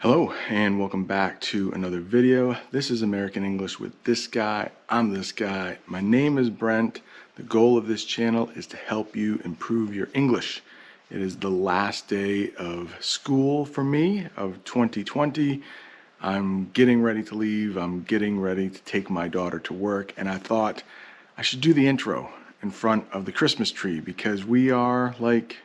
Hello and welcome back to another video. This is American English with this guy. I'm this guy. My name is Brent. The goal of this channel is to help you improve your English. It is the last day of school for me of 2020. I'm getting ready to leave. I'm getting ready to take my daughter to work, and I thought I should do the intro in front of the Christmas tree because we are like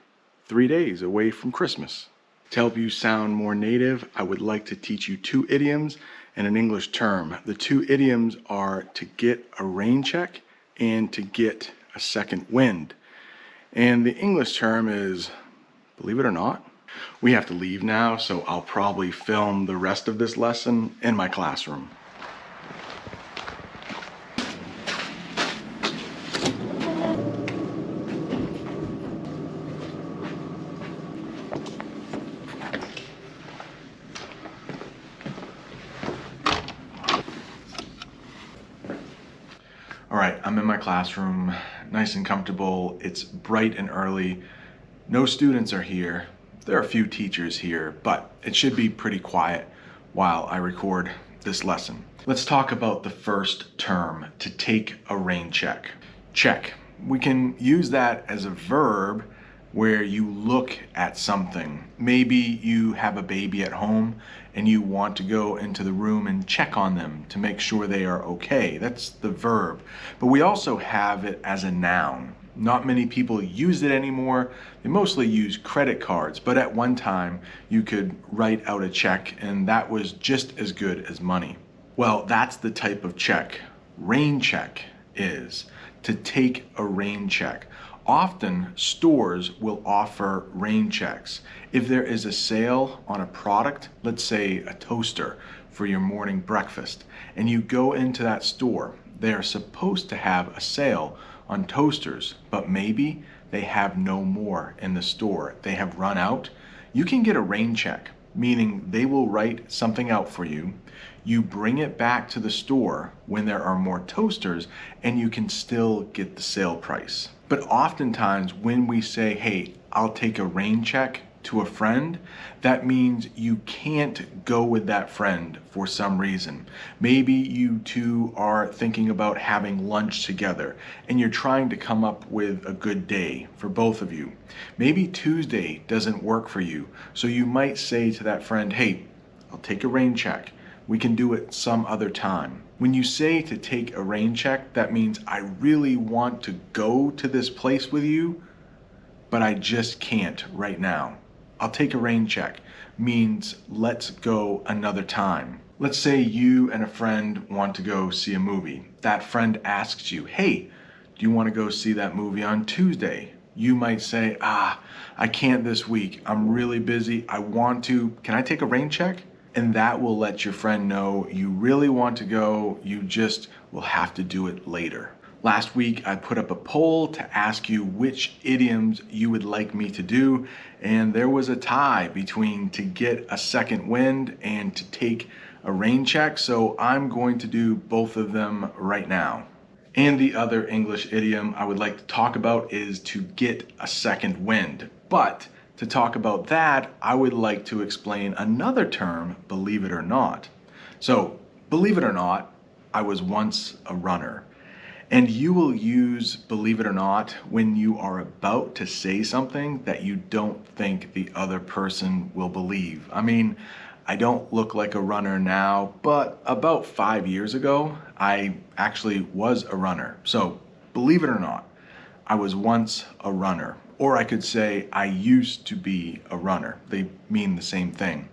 3 days away from Christmas. To help you sound more native, I would like to teach you 2 idioms and an English term. The 2 idioms are to get a rain check and to get a second wind. And the English term is, believe it or not, we have to leave now, so I'll probably film the rest of this lesson in my classroom. All right, I'm in my classroom, nice and comfortable. It's bright and early. No students are here. There are a few teachers here, but it should be pretty quiet while I record this lesson. Let's talk about the first term, to take a rain check. Check. We can use that as a verb where you look at something. Maybe you have a baby at home and you want to go into the room and check on them to make sure they are okay. That's the verb. But we also have it as a noun. Not many people use it anymore. They mostly use credit cards, but at one time you could write out a check and that was just as good as money. Well, that's the type of check rain check is, to take a rain check. Often stores will offer rain checks. If there is a sale on a product, let's say a toaster for your morning breakfast, and you go into that store, they are supposed to have a sale on toasters, but maybe they have no more in the store. They have run out. You can get a rain check, meaning they will write something out for you. You bring it back to the store when there are more toasters and you can still get the sale price. But oftentimes when we say, hey, I'll take a rain check to a friend, that means you can't go with that friend for some reason. Maybe you two are thinking about having lunch together and you're trying to come up with a good day for both of you. Maybe Tuesday doesn't work for you, so you might say to that friend, hey, I'll take a rain check. We can do it some other time. When you say to take a rain check, that means I really want to go to this place with you, but I just can't right now. I'll take a rain check means let's go another time. Let's say you and a friend want to go see a movie. That friend asks you, hey, do you want to go see that movie on Tuesday? You might say, I can't this week. I'm really busy. I want to. Can I take a rain check? And that will let your friend know you really want to go, you just will have to do it later. Last week, I put up a poll to ask you which idioms you would like me to do, and there was a tie between to get a second wind and to take a rain check, so I'm going to do both of them right now. And the other English idiom I would like to talk about is to get a second wind. But to talk about that, I would like to explain another term, believe it or not. So, believe it or not, I was once a runner. And you will use believe it or not when you are about to say something that you don't think the other person will believe. I mean, I don't look like a runner now, but about 5 years ago, I actually was a runner. So, believe it or not, I was once a runner. Or I could say, I used to be a runner. They mean the same thing.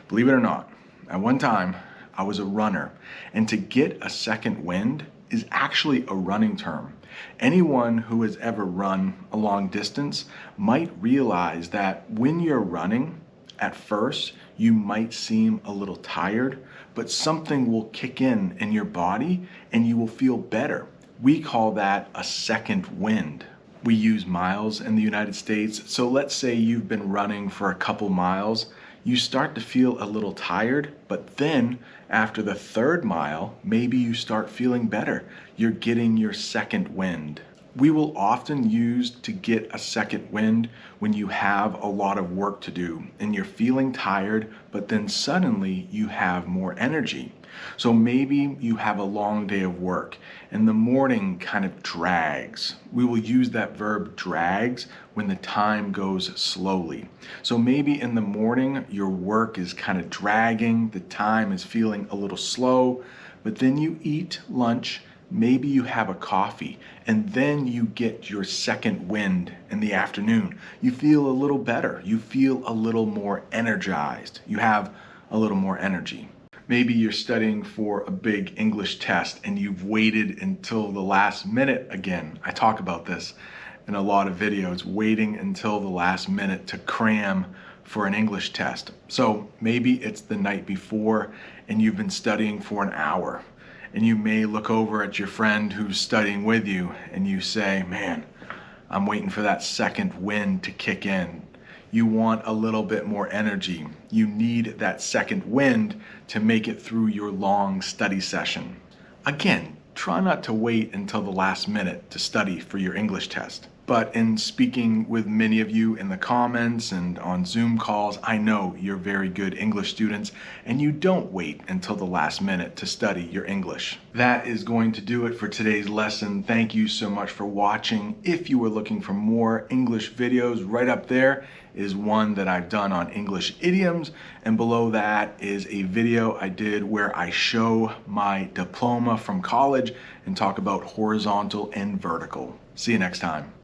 Believe it or not, at one time, I was a runner. And to get a second wind is actually a running term. Anyone who has ever run a long distance might realize that when you're running, at first, you might seem a little tired, but something will kick in your body and you will feel better. We call that a second wind. We use miles in the United States, so let's say you've been running for a couple miles, you start to feel a little tired, but then after the 3rd mile, maybe you start feeling better. You're getting your second wind. we will often use to get a second wind when you have a lot of work to do and you're feeling tired, but then suddenly you have more energy. So maybe you have a long day of work and the morning kind of drags. We will use that verb drags when the time goes slowly. So maybe in the morning your work is kind of dragging, the time is feeling a little slow, but then you eat lunch. Maybe you have a coffee and then you get your second wind in the afternoon. You feel a little better. You feel a little more energized. You have a little more energy. Maybe you're studying for a big English test and you've waited until the last minute again. I talk about this in a lot of videos, waiting until the last minute to cram for an English test. So maybe it's the night before and you've been studying for an hour. And you may look over at your friend who's studying with you and you say, man, I'm waiting for that second wind to kick in. You want a little bit more energy. You need that second wind to make it through your long study session. Again, try not to wait until the last minute to study for your English test. But in speaking with many of you in the comments and on Zoom calls, I know you're very good English students and you don't wait until the last minute to study your English. That is going to do it for today's lesson. Thank you so much for watching. If you were looking for more English videos, right up there is one that I've done on English idioms, and below that is a video I did where I show my diploma from college and talk about horizontal and vertical. See you next time.